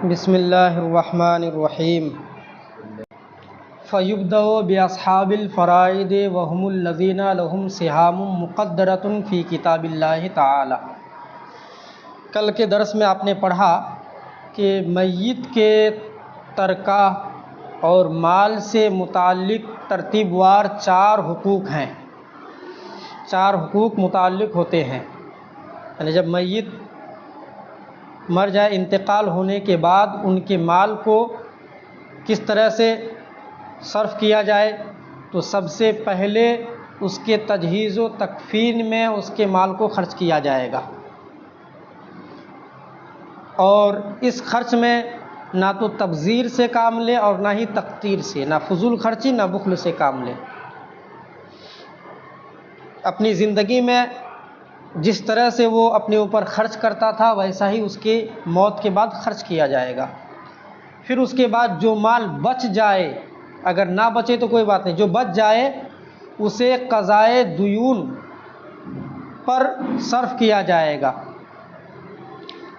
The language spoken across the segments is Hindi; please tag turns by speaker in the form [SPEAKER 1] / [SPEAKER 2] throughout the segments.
[SPEAKER 1] बिस्मिल्लाहिर्रहमानिर्रहीम। फ़युब्दअु बिअस्हाबिल फ़राइद वहुमुल लज़ीना लहुम सिहामुम मुक़द्दरतुन फ़ी किताबिल्लाहि तआला। कल के दर्स में आपने पढ़ा कि मय्यत के तरका और माल से मुताल्लिक़ तरतीबवार 4 हुकूक़ हैं। 4 हुकूक़ मुताल्लिक़ होते हैं, यानी जब मय्यत मर जाए, इंतकाल होने के बाद उनके माल को किस तरह से सर्फ किया जाए, तो सबसे पहले उसके तजहीज़ व तकफ़ीन में उसके माल को खर्च किया जाएगा। और इस खर्च में ना तो तब्ज़ीर से काम ले और ना ही तक़तीर से, ना फजूल खर्ची ना बुख़्ल से काम ले। अपनी ज़िंदगी में जिस तरह से वो अपने ऊपर खर्च करता था वैसा ही उसके मौत के बाद खर्च किया जाएगा। फिर उसके बाद जो माल बच जाए, अगर ना बचे तो कोई बात नहीं, जो बच जाए उसे क़ज़ाए दुयून पर सर्फ किया जाएगा।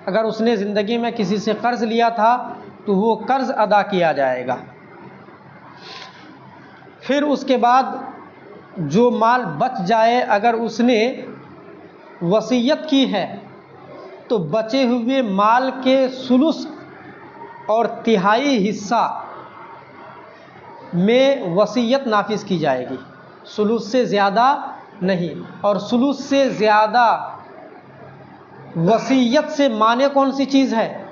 [SPEAKER 1] अगर उसने ज़िंदगी में किसी से कर्ज़ लिया था तो वो कर्ज़ अदा किया जाएगा। फिर उसके बाद जो माल बच जाए, अगर उसने वसीयत की है तो बचे हुए माल के सुलुस और तिहाई हिस्सा में वसीयत नाफिज की जाएगी, सुलुस से ज़्यादा नहीं। और सुलुस से ज़्यादा वसीयत से माने कौन सी चीज़ है?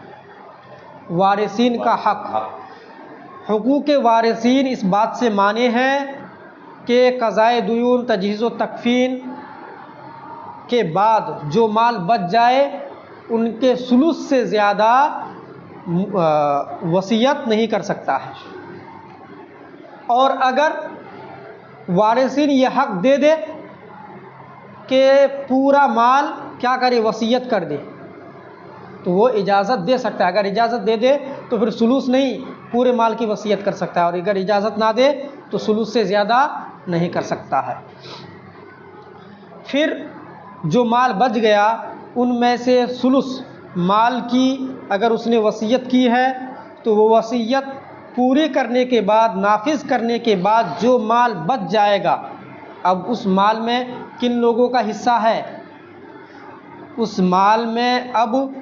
[SPEAKER 1] वारिसीन का हक़। हुकूक़ वारिसीन इस बात से माने हैं कि क़ज़ाए दुयून, तजहीज़ व तकफ़ीन के बाद जो माल बच जाए उनके सुलुस से ज़्यादा वसीयत नहीं कर सकता है। और अगर वारिसीन ये हक़ दे दे कि पूरा माल क्या करे, वसीयत कर दे, तो वो इजाज़त दे सकता है। अगर इजाज़त दे दे तो फिर सुलुस नहीं, पूरे माल की वसीयत कर सकता है। और अगर इजाज़त ना दे तो सुलुस से ज़्यादा नहीं कर सकता है। फिर जो माल बच गया उनमें से सुलुस माल की अगर उसने वसीयत की है तो वो वसीयत पूरी करने के बाद, नाफिज करने के बाद जो माल बच जाएगा, अब उस माल में किन लोगों का हिस्सा है? उस माल में अब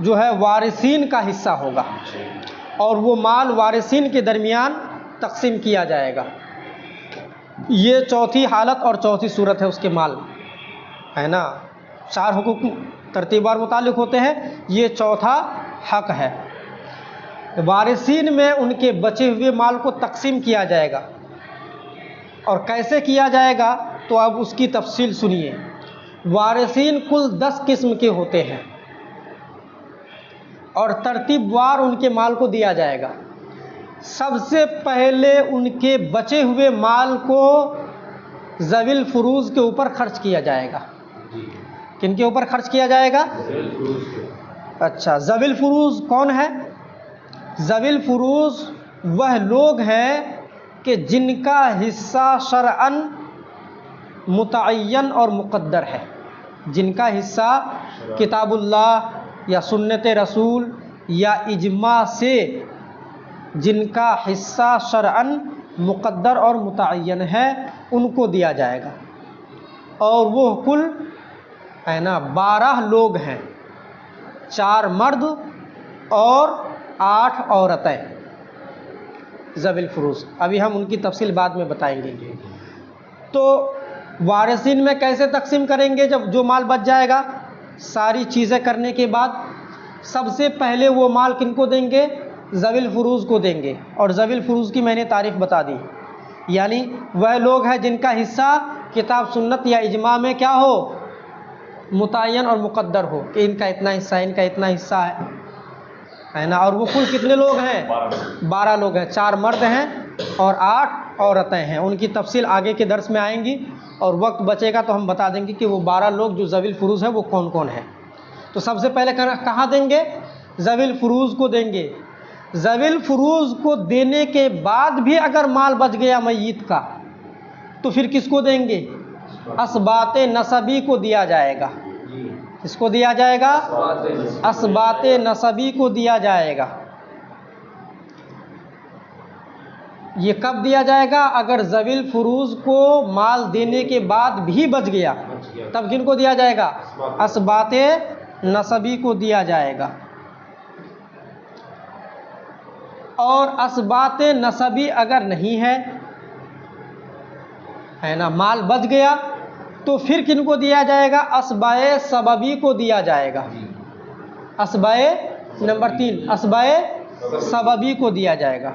[SPEAKER 1] जो है वारिसीन का हिस्सा होगा और वो माल वारिसीन के दरमियान तकसीम किया जाएगा। ये चौथी हालत और चौथी सूरत है उसके माल, है ना। 4 हुकूक़ तरतीबवार मुताल्लिक़ होते हैं, ये चौथा हक़ है। वारिसीन में उनके बचे हुए माल को तकसीम किया जाएगा। और कैसे किया जाएगा तो अब उसकी तफसील सुनिए। वारिसीन कुल 10 किस्म के होते हैं और तरतीबवार उनके माल को दिया जाएगा। सबसे पहले उनके बचे हुए माल को ज़विल फ़ुरूज़ के ऊपर खर्च किया जाएगा। किन के ऊपर खर्च किया जाएगा? अच्छा, ज़विल फ़ुरूज़ कौन है? ज़विल फ़ुरूज़ वह लोग हैं कि जिनका हिस्सा शरअन मुतअय्यन और मुक़द्दर है। जिनका हिस्सा किताबुल्लाह या सुन्नत रसूल या इजमा से जिनका हिस्सा शरअन मुक़द्दर और मुतअय्यन है, उनको दिया जाएगा। और वो कुल है ना 12 लोग हैं, 4 मर्द और 8 औरतें ज़विल फ़ुरूज़। अभी हम उनकी तफसील बाद में बताएंगे। तो वारिसीन में कैसे तकसीम करेंगे? जब जो माल बच जाएगा, सारी चीज़ें करने के बाद सबसे पहले वो माल किनको देंगे? ज़विल फ़ुरूज़ को देंगे। और ज़विल फ़ुरूज़ की मैंने तारीफ़ बता दी, यानी वह लोग हैं जिनका हिस्सा किताब सुन्नत या इजमा में क्या हो? मुतअय्यन और मुक़द्दर हो कि इनका इतना हिस्सा है, इनका इतना हिस्सा है ना। और वो कुल कितने लोग हैं? 12 लोग हैं, 4 मर्द हैं और 8 औरतें हैं। उनकी तफसील आगे के दर्स में आएंगी और वक्त बचेगा तो हम बता देंगे कि वो 12 लोग जो ज़विल फ़ुरूज़ है वो कौन कौन है। तो सबसे पहले कहाँ देंगे? ज़विल फ़ुरूज़ को देंगे। ज़विल फ़ुरूज़ को देने के बाद भी अगर माल बच गया मय्यत का तो फिर किसको देंगे? असबाते नसबी को दिया जाएगा। किसको दिया जाएगा? असबात नसबी को दिया जाएगा। ये कब दिया जाएगा? अगर ज़विल फुरूज को माल देने के बाद भी बच गया, तब किनको दिया जाएगा? असबात नसबी को दिया जाएगा। और असबात नसबी अगर नहीं है ना, माल बच गया, तो फिर किनको दिया जाएगा? असबाए सबबी को दिया जाएगा। असबाए नंबर 3 असबाए सबबी को दिया जाएगा।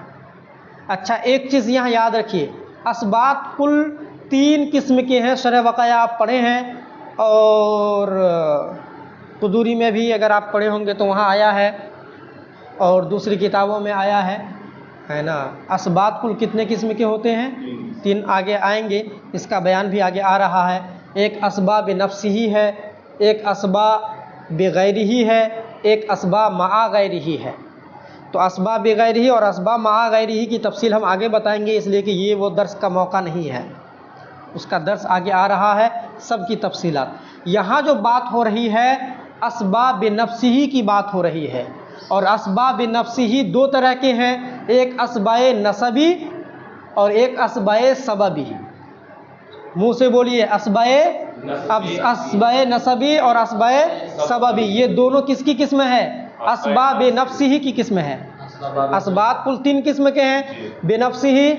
[SPEAKER 1] अच्छा, एक चीज़ यहाँ याद रखिए, असबात कुल 3 किस्म के हैं। शरह वक़ाया आप पढ़े हैं, और कुदूरी में भी अगर आप पढ़े होंगे तो वहाँ आया है, और दूसरी किताबों में आया है ना। असबात कुल कितने किस्म के होते हैं? 3 आगे आएंगे, इसका बयान भी आगे आ रहा है। एक असबा बिनफ्सिही है, एक असबा बिगैरिही है, एक असबा मआ गैरिही है। तो असबा बिगैरिही और असबा मआ गैरिही की तफसील हम आगे बताएंगे, इसलिए कि ये वो दर्स का मौका नहीं है, उसका दर्स आगे आ रहा है, सब की तफसीलात। यहाँ जो बात हो रही है असबा बिनफ्सिही की बात हो रही है, और असबा बिनफ्सिही 2 तरह के हैं, एक असबाए नसबी और एक असबाए सबबी। मुंह से बोलिए, असबाए नसबी और असबाए सबबी, ये दोनों किसकी किस्म है? असबा बिनफ्सिही की किस्म है। असबात कुल 3 किस्म के हैं, बिनफ्सिही,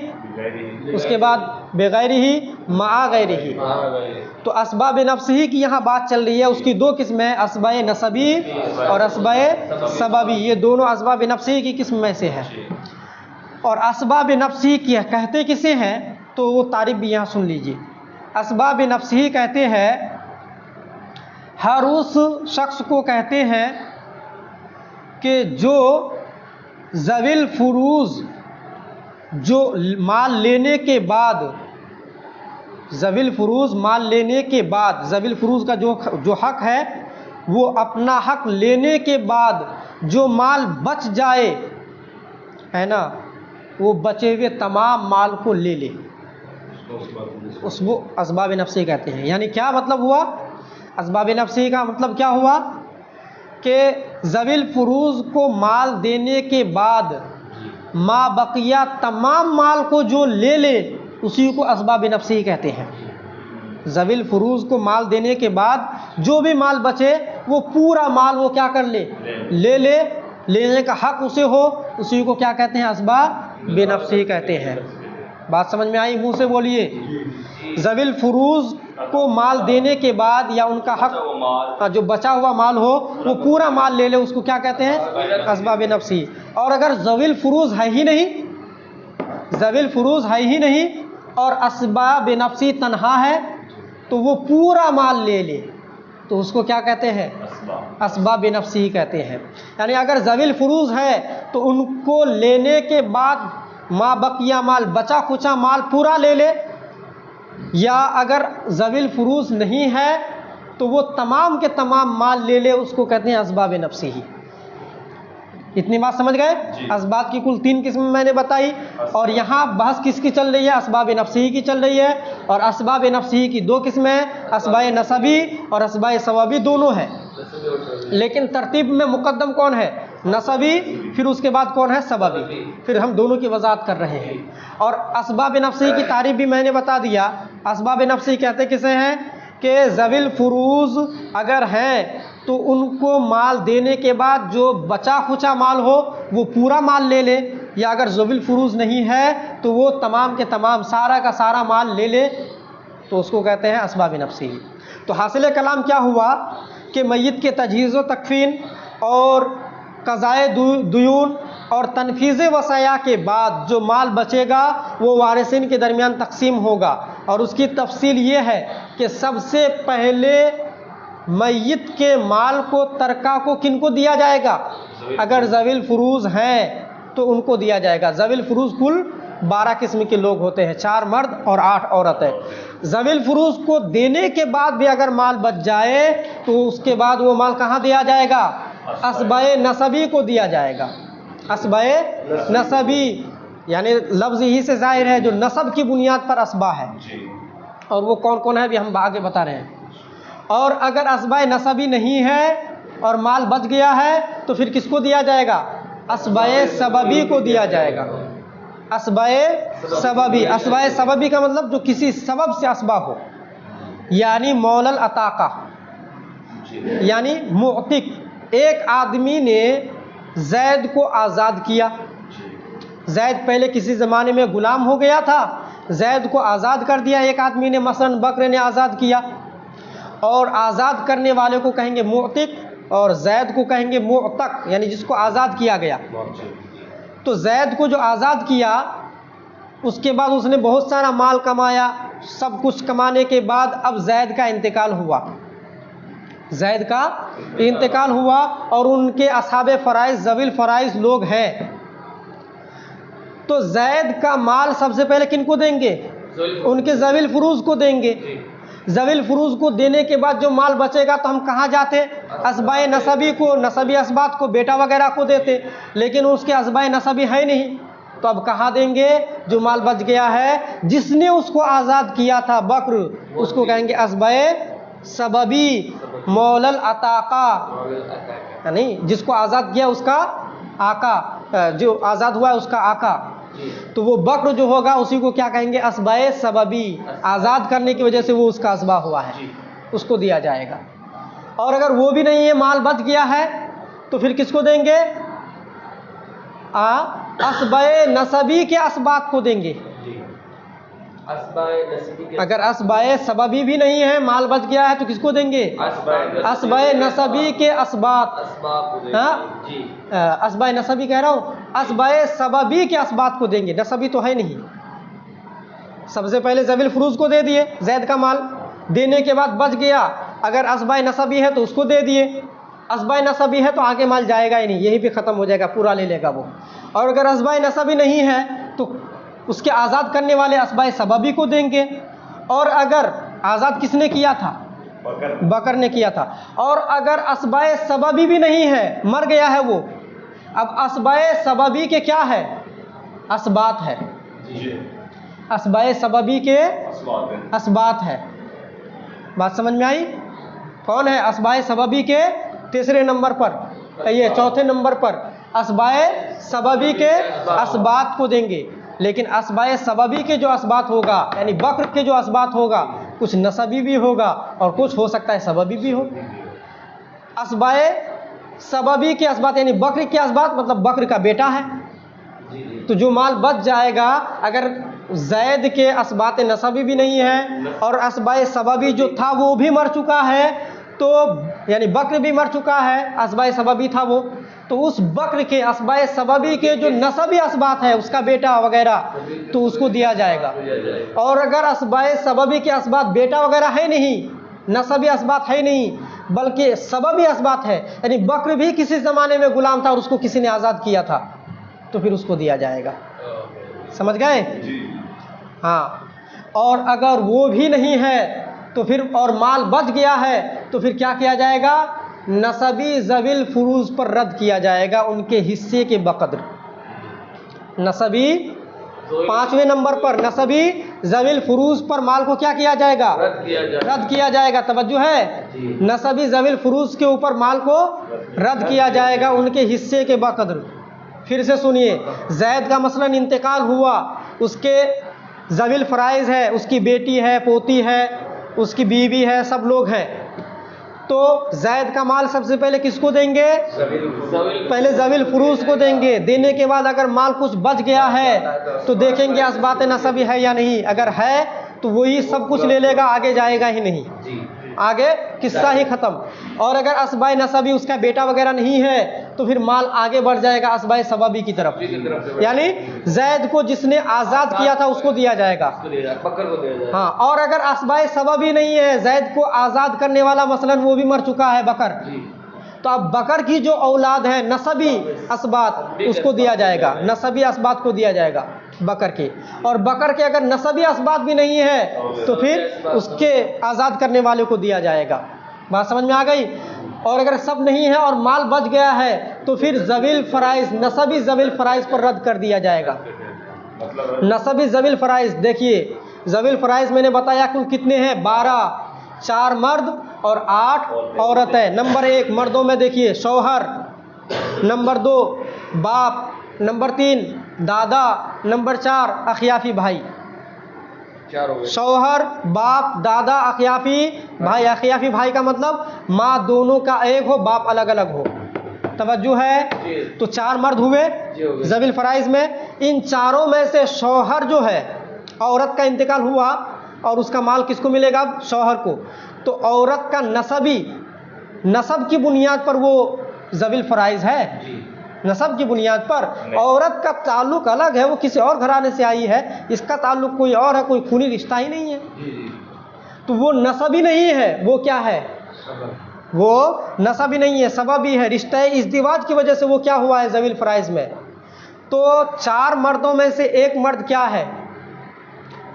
[SPEAKER 1] उसके बाद बेगैरिही, मआ गैरिही। तो असबा बिनफ्सिही की यहाँ बात चल रही है, उसकी 2 किस्में हैं, असबाए नसबी और असबाए सबबी। ये दोनों असबा बिनफ्सिही की किस्म में से है। और असबा बिनफ्सिही की कहते किसे हैं? तो वो तारीफ भी यहाँ सुन लीजिए। असबा बिनफ्सिही कहते हैं हर उस शख्स को कहते हैं कि जो ज़विल फुरूज, जो माल लेने के बाद, ज़विल फुरूज माल लेने के बाद, ज़विल फुरूज का जो हक है, वो अपना हक लेने के बाद जो माल बच जाए, है ना, वो बचे हुए तमाम माल को ले ले, उसको असबाब नफ्सी कहते हैं। यानी क्या मतलब हुआ? असबाब नफ्सी का मतलब क्या हुआ कि ज़विल फुरूज को माल देने के बाद मा बकिया तमाम माल को जो ले ले, उसी को असबाब नफ्सी कहते हैं। ज़विल फुरूज को माल देने के बाद जो भी माल बचे, वो पूरा माल वो क्या कर ले ले, लेने का हक उसे हो, उसी को क्या कहते हैं? असबाब नफ्सी कहते हैं। बात समझ में आई? मुंह से बोलिए। ज़विल फुरूज को माल देने के बाद या उनका हक, जो बचा हुआ माल हो, वो पूरा माल ले ले, उसको क्या कहते हैं? असबाब नफ्सी। और अगर ज़विल फुरूज है ही नहीं, ज़विल फुरूज है ही नहीं और असबाब नफ्सी तन्हा है, तो वो पूरा माल ले ले, तो उसको क्या कहते हैं? असबाब नफ्सी कहते हैं। यानी अगर ज़विल फुरूज है तो उनको लेने के बाद मा बकिया माल, बचा खुचा माल पूरा ले ले, या अगर ज़विल फुरूज नहीं है तो वो तमाम के तमाम माल ले ले, उसको कहते हैं असबाब नफ्सी ही। इतनी बात समझ गए? असबाब की कुल 3 किस्में मैंने बताई, और यहाँ बहस किसकी चल रही है? असबाब नफ्सी की चल रही है। और असबाब नफ्सी की 2 किस्में हैं, असबाए नसबी और असबाए सबबी, दोनों हैं, लेकिन तरतीब में मुकद्दम कौन है? नसबी, फिर उसके बाद कौन है? सबबी। फिर हम दोनों की वजाहत कर रहे हैं। और असबाब नफ्सी की तारीफ भी मैंने बता दिया। असबाब नफ्सी कहते किसे हैं? कि ज़विल फुरूज अगर हैं तो उनको माल देने के बाद जो बचा खुचा माल हो वो पूरा माल ले ले, या अगर ज़विल फुरूज नहीं है तो वो तमाम के तमाम सारा का सारा माल ले ले, तो उसको कहते हैं असबाब नफ्सी। तो हासिल कलाम क्या हुआ कि मय्यत के तजहीज़ व तकफ़ीन और क़ज़ाए दुयून और तनफीज़ वसाया के बाद जो माल बचेगा वो वारिसिन के दरमियान तकसीम होगा। और उसकी तफसील ये है कि सबसे पहले मय्यत के माल को, तरका को किनको दिया जाएगा? अगर ज़विल फुरूज हैं तो उनको दिया जाएगा। ज़विल फुरूज कुल 12 किस्म के लोग होते हैं, 4 मर्द और 8 औरतें। ज़विल फुरूज को देने के बाद भी अगर माल बच जाए तो उसके बाद वो माल कहाँ दिया जाएगा? असबाए नसबी को दिया जाएगा। असबाए नसबी यानी लफ्ज़ ही से ज़ाहिर है जो नसब की बुनियाद पर असबा है, और वो कौन कौन है भी हम आगे बता रहे हैं। और अगर असबाए नसबी नहीं है और माल बच गया है तो फिर किसको दिया जाएगा? असबाए सबबी को दिया जाएगा। असबाए सबबी, असबाए सबबी का मतलब जो किसी सबब से असबा हो, यानी मौलल अताका, यानी मुअतिक। एक आदमी ने जैद को आज़ाद किया। जैद पहले किसी ज़माने में ग़ुलाम हो गया था, जैद को आज़ाद कर दिया एक आदमी ने, मसलन बकर ने आज़ाद किया, और आज़ाद करने वाले को कहेंगे मुअतिक और जैद को कहेंगे मुअतक, यानी जिसको आज़ाद किया गया। तो जैद को जो आज़ाद किया, उसके बाद उसने बहुत सारा माल कमाया, सब कुछ कमाने के बाद अब जैद का इंतकाल हुआ, जैद का इंतकाल हुआ और उनके असहाबे फ़राइज़ ज़वील फ़राइज़ लोग हैं। तो जैद का माल सबसे पहले किनको देंगे? उनके ज़वील फ़ुरूज़ को देंगे। ज़वील फ़ुरूज़ को देने के बाद जो माल बचेगा तो हम कहाँ जाते? असबाए नसबी को, नसबी असबात को, बेटा वगैरह को देते, लेकिन उसके असबाए नसबी है नहीं, तो अब कहाँ देंगे? जो माल बच गया है, जिसने उसको आज़ाद किया था बकर, उसको कहेंगे असबाए सबबी, मौलल अताका, यानी जिसको आज़ाद किया उसका आका, जो आज़ाद हुआ है उसका आका। तो वो बकर जो होगा उसी को क्या कहेंगे? असबाए सबबी, आज़ाद करने की वजह से वो उसका असबा हुआ है, उसको दिया जाएगा। और अगर वो भी नहीं है, माल बच गया है, तो फिर किसको देंगे? असबाए नसबी के असबात को देंगे। अगर असबाए सबबी भी नहीं है, माल बच गया है, तो किसको देंगे? असबाए नसबी के असबात। असबाए नसबी कह रहा हूँ, असबाए सबबी के असबात को देंगे, नसबी तो है नहीं। सबसे पहले ज़वील फ़ुरूज़ को दे दिए जैद का माल, देने के बाद बच गया, अगर असबाए नसबी है तो उसको दे दिए, असबाए नसबी है तो आगे माल जाएगा ही नहीं, यहीं पे ख़त्म हो जाएगा, पूरा ले लेगा वो। और अगर असबाए नसबी नहीं है तो उसके आज़ाद करने वाले असबाए सबबी को देंगे। और अगर आज़ाद किसने किया था? बकर ने किया था। और अगर असबाए सबबी भी नहीं है, मर गया है वो, अब असबाए सबबी के क्या है? असबात है, असबाए सबबी के असबात है। बात समझ में आई? कौन है असबाए सबबी के? तीसरे नंबर पर, ये चौथे नंबर पर असबाए सबबी के असबात को देंगे। लेकिन असबाए सबबी के जो असबात होगा, यानी बकर के जो असबात होगा, कुछ नसबी भी होगा और कुछ हो सकता है सबबी भी हो। असबाए सबबी के असबात यानी बकर के असबात, मतलब बकर का बेटा है, तो जो माल बच जाएगा, अगर जैद के असबात नसबी भी नहीं है और असबाए सबबी जो था वो भी मर चुका है, तो यानी बकर भी मर चुका है, असबाए सबबी था वो, तो उस बकर के असबाए सबबी के जो नसबी असबात है, उसका बेटा वगैरह, तो उसको दिया जाएगा। और अगर असबाए सबबी के असबात बेटा वगैरह है नहीं, नसबी असबात है नहीं, बल्कि सबबी असबात है, यानी बकर भी किसी ज़माने में ग़ुलाम था और उसको किसी ने आज़ाद किया था, तो फिर उसको दिया जाएगा। समझ गए? हाँ। और अगर वो भी नहीं है तो फिर, और माल बच गया है, तो फिर क्या किया जाएगा? नसबी ज़वील फ़ुरूज़ पर रद्द किया जाएगा उनके हिस्से के बक़द्र। नसबी 5वें नंबर पर नसबी ज़वील फ़ुरूज़ पर माल को क्या किया जाएगा? रद्द किया जाएगा। तवज्जो है? नसबी ज़वील फ़ुरूज़ के ऊपर माल को रद्द किया जाएगा उनके हिस्से के बक़द्र। फिर से सुनिए, जैद का मसलन इंतकाल हुआ, उसके ज़वील फ़राइज़ है, उसकी बेटी है, पोती है, उसकी बीवी है, सब लोग हैं, तो जैद का माल सबसे पहले किसको देंगे? पहले ज़वील फ़ुरूज़ को देंगे। देने के बाद अगर माल कुछ बच गया है तो देखेंगे असबात नसबी है या नहीं, अगर है तो वही सब कुछ ले लेगा, आगे जाएगा ही नहीं, आगे किस्सा ही ख़त्म। और अगर असबाए नसबी उसका बेटा वगैरह नहीं है तो फिर माल आगे बढ़ जाएगा असबाए सबबी की तरफ, यानी जैद को जिसने आज़ाद किया था उसको दिया जाएगा। हाँ। और अगर असबाए सबबी नहीं है, जैद को आज़ाद करने वाला मसलन वो भी मर चुका है बकर, तो अब बकर की जो औलाद है नसबी असबात, उसको दिया जाएगा, नसबी असबात को दिया जाएगा बकर के। और बकर के अगर नसबी असबात भी नहीं है तो फिर उसके आज़ाद करने वाले को दिया जाएगा। बात समझ में आ गई? और अगर सब नहीं है और माल बच गया है तो फिर ज़वील फ़राइज़, नसबी ज़वील फ़राइज़ पर रद्द कर दिया जाएगा। नसबी ज़वील फ़राइज़, देखिए ज़वील फ़राइज़ मैंने बताया कुल कितने हैं? 12, 4 मर्द और 8 औरतें। नंबर 1 मर्दों में देखिए शौहर, नंबर 2 बाप, नंबर 3 दादा, नंबर 4 अखियाफी भाई। शौहर, बाप, दादा, अखियाफी भाई। अखियाफी भाई का मतलब माँ दोनों का एक हो, बाप अलग अलग हो। तवज्जो है? तो 4 मर्द हुए ज़वील फ़राइज़ में। इन चारों में से शौहर जो है, औरत का इंतकाल हुआ और उसका माल किसको मिलेगा? अब शौहर को। तो औरत का नसब की बुनियाद पर वो ज़वील फ़राइज़ है। नसब की बुनियाद पर औरत का ताल्लुक अलग है, वो किसी और घराने से आई है, इसका ताल्लुक कोई और है, कोई खूनी रिश्ता ही नहीं है। तो वो नसब ही नहीं है, वो क्या है? वो नसब ही नहीं है, सबब ही है। रिश्ता इज़्दिवाज की वजह से वो क्या हुआ है ज़वील फ़राइज़ में। तो 4 मर्दों में से 1 मर्द क्या है?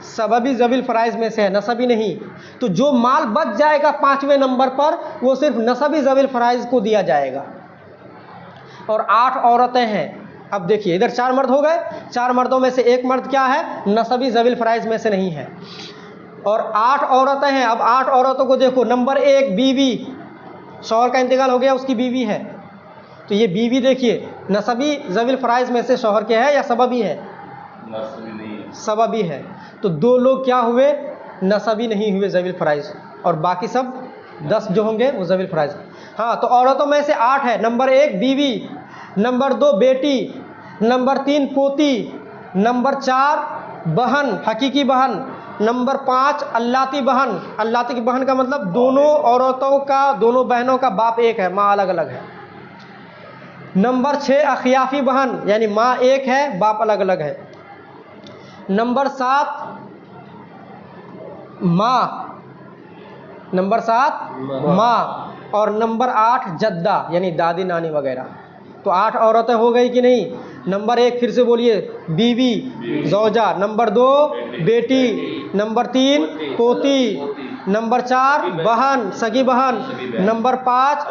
[SPEAKER 1] सबबी ज़वील फ़राइज़ में से है, नसबी नहीं। तो जो माल बच जाएगा 5वें नंबर पर, वो सिर्फ नसबी ज़वील फ़राइज़ को दिया जाएगा। और 8 औरतें हैं। अब देखिए इधर 4 मर्द हो गए, 4 मर्दों में से 1 मर्द क्या है? नसबी ज़वील फ़राइज़ में से नहीं है। और 8 औरतें हैं। अब 8 औरतों को देखो। नंबर 1 बीवी, शौहर का इंतकाल हो गया, उसकी बीवी है। तो ये बीवी देखिए नसबी ज़वील फ़राइज़ में से शौहर के है या सबबी है? सबबी है। तो 2 लोग क्या हुए? नसबी नहीं हुए ज़वील फ़राइज़, और बाकी सब 10 जो होंगे वो ज़वील फ़राइज़। हाँ, तो औरतों में से 8 है। नंबर 1 बीवी, नंबर 2 बेटी, नंबर 3 पोती, नंबर 4 बहन, हकीकी बहन, नंबर 5 अल्लाती बहन। अल्लाती की बहन का मतलब दोनों औरतों का, दोनों बहनों का बाप एक है, माँ अलग अलग है। नंबर 6 अखियाफी बहन, यानी माँ एक है, बाप अलग अलग है। नंबर 7 माँ, नंबर 7 माँ, और नंबर 8 जद्दा, यानी दादी नानी वगैरह। तो 8 औरतें हो गई कि नहीं? नंबर 1 फिर से बोलिए, बीवी ज़ौजा, नंबर 2 बेटी, नंबर 3 पोती, नंबर 4 बहन, सगी बहन, नंबर 5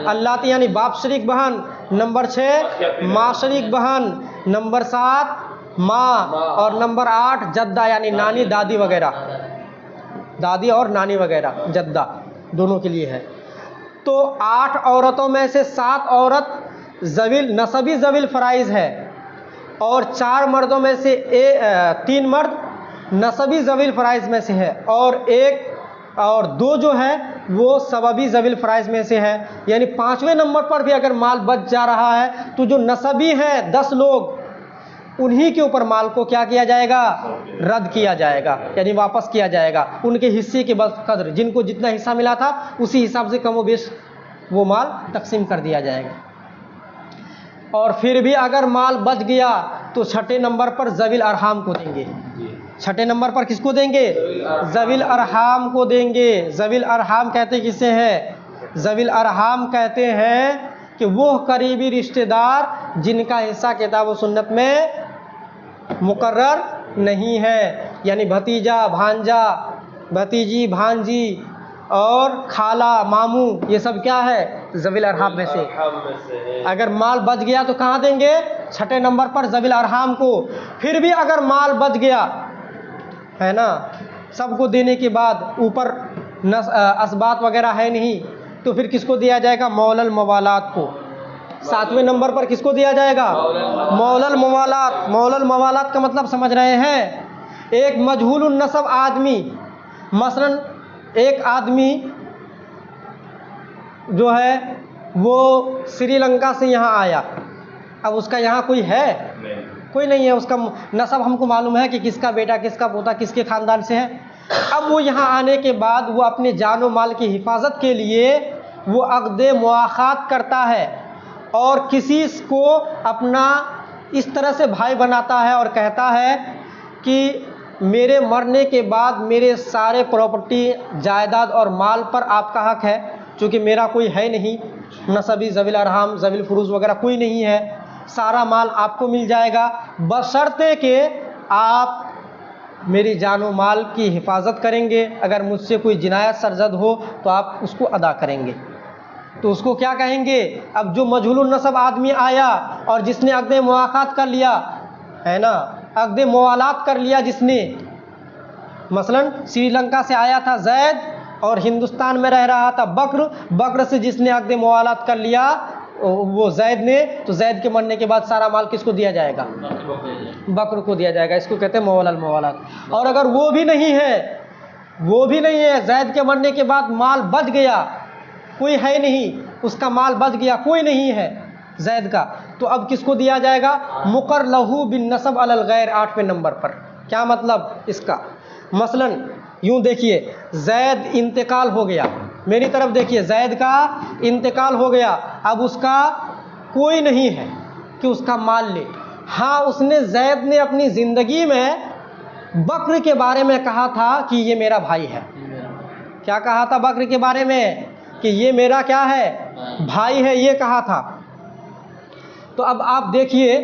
[SPEAKER 1] अल्लाती यानी बाप शरीक बहन, नंबर 6 माँ शरीक बहन, नंबर 7 माँ, और नंबर 8 जद्दा यानी नानी दादी वगैरह, दादी और नानी वगैरह, जद्दा दोनों के लिए है। तो 8 औरतों में से 7 औरत नसबी ज़वील फ़राइज़ है, और 4 मर्दों में से 3 मर्द नसबी ज़वील फ़राइज़ में से है, और 2 जो है वो सबबी ज़वील फ़राइज़ में से है। यानी 5वें नंबर पर भी अगर माल बच जा रहा है तो जो नसबी हैं 10 लोग, उन्हीं के ऊपर माल को क्या किया जाएगा? रद्द किया जाएगा, यानी वापस किया जाएगा। उनके हिस्से के बक़द्र, जिनको जितना हिस्सा मिला था उसी हिसाब से कम व बेश वो माल तकसीम कर दिया जाएगा। और फिर भी अगर माल बच गया तो 6ठे नंबर पर ज़वील अरहाम को देंगे। 6ठे नंबर पर किसको देंगे? ज़वील अरहाम को देंगे। ज़वील अरहाम कहते किसे हैं? ज़वील अरहाम कहते हैं कि वो करीबी रिश्तेदार जिनका हिस्सा किताब व सुन्नत में मुकर्रर नहीं है, यानी भतीजा, भांजा, भतीजी, भांजी और खाला, मामू, ये सब क्या है? ज़वील अरहाम में से। अगर माल बच गया तो कहाँ देंगे? 6ठे नंबर पर ज़वील अरहाम को। फिर भी अगर माल बच गया है ना, सबको देने के बाद ऊपर असबात वगैरह है नहीं, तो फिर किसको दिया जाएगा? मौलल मवालात को। 7वें नंबर पर किसको दिया जाएगा? मौलल मवालात। मौलल मवालात का मतलब समझ रहे हैं? एक मजहूलुन नसब आदमी, मसलन एक आदमी जो है वो श्रीलंका से यहाँ आया, अब उसका यहाँ कोई है? कोई नहीं है। उसका नसब हमको मालूम है कि किसका बेटा, किसका पोता, किसके ख़ानदान से है। अब वो यहाँ आने के बाद वो अपने जान व माल की हिफाजत के लिए वो अक़्द मुआख़ात करता है और किसी को अपना इस तरह से भाई बनाता है और कहता है कि मेरे मरने के बाद मेरे सारे प्रॉपर्टी, जायदाद और माल पर आपका हक़ है, चूँकि मेरा कोई है नहीं, नसबी ज़वील अरहाम, ज़वील फ़ुरूज़ वगैरह कोई नहीं है, सारा माल आपको मिल जाएगा बशर्ते कि आप मेरी जान व माल की हिफाजत करेंगे। अगर मुझसे कोई जिनायत सरजद हो तो आप उसको अदा करेंगे। तो उसको क्या कहेंगे? अब जो मजहूलुन नसब आदमी आया और जिसने अक़्द मुआख़ात कर लिया है ना, अक़्द मुवालात कर लिया जिसने, मसलन श्रीलंका से आया था ज़ैद और हिंदुस्तान में रह रहा था बक्र, बक्र से जिसने अक़्द मुवालात कर लिया वो जैद ने, तो जैद के मरने के बाद सारा माल किसको दिया जाएगा? बक्र को दिया जाएगा। इसको कहते हैं मौलाल मवालात। और अगर वो भी नहीं है, वो भी नहीं है, जैद के मरने के बाद माल बच गया, कोई है नहीं, उसका माल बच गया, कोई नहीं है जैद का, तो अब किसको दिया जाएगा? मुकर लहू बिन नसब अलल गैर, 8वें नंबर पर। क्या मतलब इसका? मसलन यूँ देखिए, जैद इंतकाल हो गया, मेरी तरफ देखिए, जैद का इंतकाल हो गया, अब उसका कोई नहीं है कि उसका माल ले। हाँ, उसने जैद ने अपनी ज़िंदगी में बक्र के बारे में कहा था कि ये मेरा भाई है। क्या कहा था बक्र के बारे में? कि ये मेरा क्या है? भाई है, ये कहा था। तो अब आप देखिए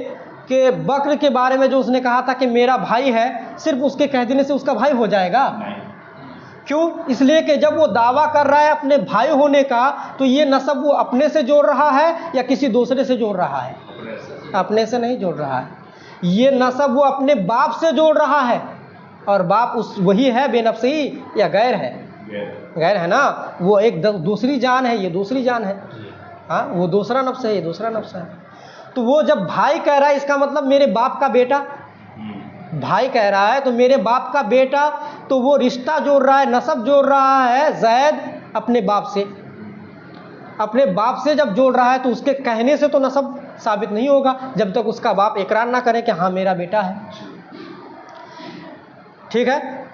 [SPEAKER 1] कि बक्र के बारे में जो उसने कहा था कि मेरा भाई है, सिर्फ उसके कह देने से उसका भाई हो जाएगा? क्यों? इसलिए कि जब वो दावा कर रहा है अपने भाई होने का, तो ये नसब वो अपने से जोड़ रहा है या किसी दूसरे से जोड़ रहा है? अपने से नहीं जोड़ रहा है, ये नसब वो अपने बाप से जोड़ रहा है। और बाप उस वही है बेनफ्सी या गैर है? गैर है ना, वो एक दूसरी जान है, ये दूसरी जान है। हाँ, वो दूसरा नफ्स है, ये दूसरा नफ्स है। तो वो जब भाई कह रहा है, इसका मतलब मेरे बाप का बेटा, भाई कह रहा है तो मेरे बाप का बेटा, तो वो रिश्ता जोड़ रहा है, नसब जोड़ रहा है जैद अपने बाप से। अपने बाप से जब जोड़ रहा है तो उसके कहने से तो नसब साबित नहीं होगा जब तक उसका बाप इकरार ना करे कि हाँ मेरा बेटा है। ठीक है,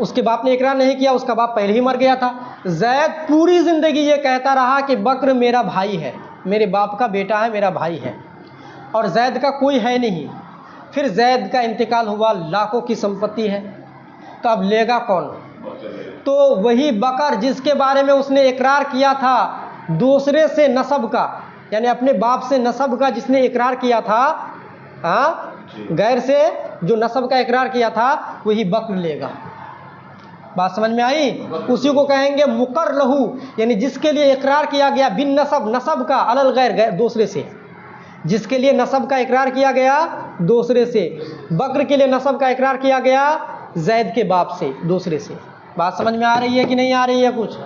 [SPEAKER 1] उसके बाप ने इकरार नहीं किया, उसका बाप पहले ही मर गया था। जैद पूरी ज़िंदगी ये कहता रहा कि बक्र मेरा भाई है, मेरे बाप का बेटा है, मेरा भाई है, और जैद का कोई है नहीं। फिर जैद का इंतकाल हुआ, लाखों की संपत्ति है, तो अब लेगा कौन? तो वही बकर जिसके बारे में उसने इकरार किया था दूसरे से नसब का, यानी अपने बाप से नसब का जिसने इकरार किया था, हाँ, गैर से जो नसब का इकरार किया था, वही बकर लेगा। बात समझ में आई? उसी को कहेंगे मुकर लहू, यानी जिसके लिए इकरार किया गया बिन नसब, नसब का अलल गैर, गैर दूसरे से, जिसके लिए नसब का इकरार किया गया दूसरे से। बकर के लिए नसब का इकरार किया गया जैद के बाप से, दूसरे से। बात समझ में आ रही है कि नहीं आ रही है कुछ?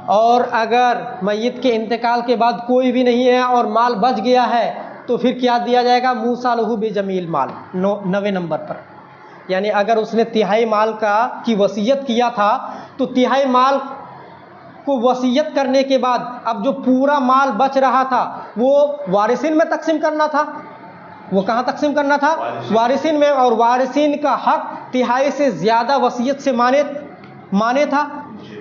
[SPEAKER 1] और अगर मय्यत के इंतकाल के बाद कोई भी नहीं है और माल बच गया है, तो फिर क्या दिया जाएगा? मूसा लहू बेजमील माल, 9वें नंबर पर। यानी अगर उसने तिहाई माल की वसीयत किया था, तो तिहाई माल को वसीयत करने के बाद अब जो पूरा माल बच रहा था वो वारिसिन में तकसीम करना था। वो कहाँ तकसीम करना था? वारिसिन में। और वारिसिन का हक तिहाई से ज़्यादा वसीयत से माने था।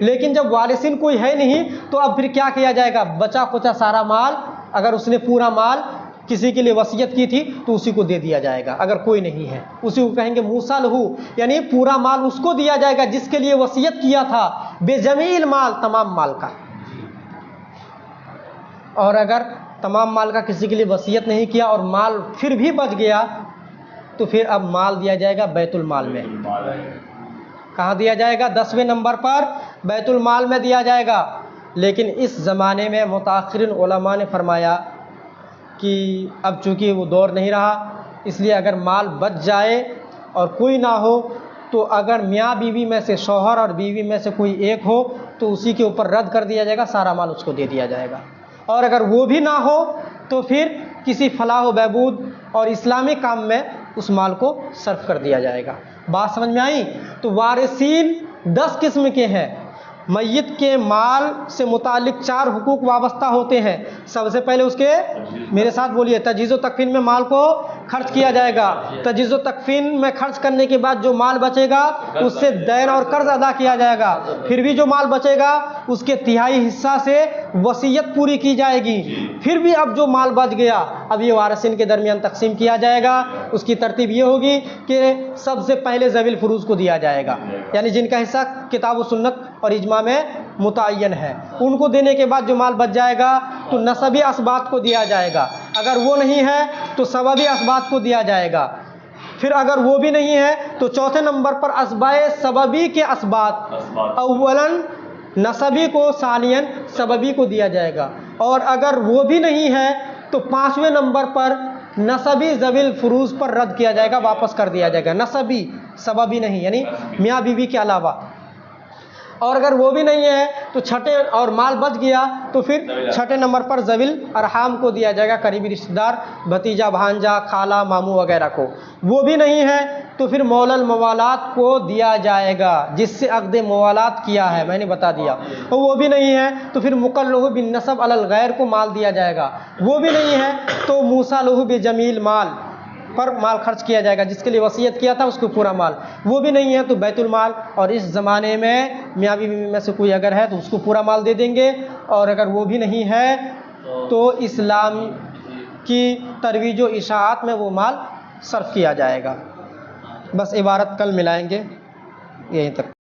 [SPEAKER 1] लेकिन जब वारिसिन कोई है नहीं, तो अब फिर क्या किया जाएगा? बचा कुचा सारा माल, अगर उसने पूरा माल किसी के लिए वसीयत की थी तो उसी को दे दिया जाएगा। अगर कोई नहीं है, उसी को कहेंगे मूसा लहू, यानी पूरा माल उसको दिया जाएगा जिसके लिए वसीयत किया था, बेजमील माल, तमाम माल का। और अगर तमाम माल का किसी के लिए वसीयत नहीं किया और माल फिर भी बच गया, तो फिर अब माल दिया जाएगा बैतुल माल में। कहाँ दिया जाएगा? 10वें नंबर पर बैतुल माल में दिया जाएगा। लेकिन इस ज़माने में मुताख़िरीन उलमा ने फरमाया कि अब चूँकि वो दौर नहीं रहा, इसलिए अगर माल बच जाए और कोई ना हो, तो अगर मियाँ बीवी में से, शौहर और बीवी में से कोई एक हो, तो उसी के ऊपर रद्द कर दिया जाएगा, सारा माल उसको दे दिया जाएगा। और अगर वो भी ना हो, तो फिर किसी फलाह बहबूद और इस्लामी काम में उस माल को सर्फ कर दिया जाएगा। बात समझ में आई? तो वारिसीन 10 किस्म के हैं। मय्यत के माल से मुतालिक 4 हुकूक वाबस्ता होते हैं। सबसे पहले उसके, मेरे साथ बोलिए, तजीज़ो तकफीन में माल को खर्च किया जाएगा। तजीज़ो तकफीन में खर्च करने के बाद जो माल बचेगा उससे दैन और कर्ज अदा किया जाएगा। फिर भी जो माल बचेगा उसके तिहाई हिस्सा से वसीयत पूरी की जाएगी। फिर भी अब जो माल बच गया, अब ये वारिसिन के दरमियान तकसीम किया जाएगा। उसकी तरतीब ये होगी कि सबसे पहले ज़वील फुरूज़ को दिया जाएगा, यानी जिनका हिस्सा किताब व सुन्नत और इजमा में मुतय्यन है, उनको देने के बाद जो माल बच जाएगा तो नसबी असबात को दिया जाएगा। अगर वो नहीं है तो सबबी असबात को दिया जाएगा। फिर अगर वो भी नहीं है तो चौथे नंबर पर असबाए सबबी के असबात, अव्वलन नसबी को, सानियन सबबी को दिया जाएगा। और अगर वो भी नहीं है तो 5वें नंबर पर नसबी ज़वील फुरूज़ पर रद्द किया जाएगा, वापस कर दिया जाएगा। नसबी, सबबी नहीं, यानी मियाँ बीवी के अलावा। और अगर वो भी नहीं है तो छठे और माल बच गया तो फिर छठे नंबर पर ज़विल अरहाम को दिया जाएगा, करीबी रिश्तेदार, भतीजा, भांजा, खाला, मामू वगैरह को। वो भी नहीं है तो फिर मौलल मवालात को दिया जाएगा, जिससे अक़्द मवालात किया है, मैंने बता दिया। तो वो भी नहीं है तो फिर मुक़ल्लहु बिन नसब अलल गैर को माल दिया जाएगा। वो भी नहीं है तो मूसालहु बिजमील माल पर माल खर्च किया जाएगा, जिसके लिए वसीयत किया था उसको पूरा माल। वो भी नहीं है तो बैतुल माल, और इस ज़माने में मियाँ बीवी में से कोई अगर है तो उसको पूरा माल दे देंगे। और अगर वो भी नहीं है तो इस्लाम की तरवीज व इशाअत में वो माल सर्फ किया जाएगा। बस इबारत कल मिलाएंगे, यहीं तक।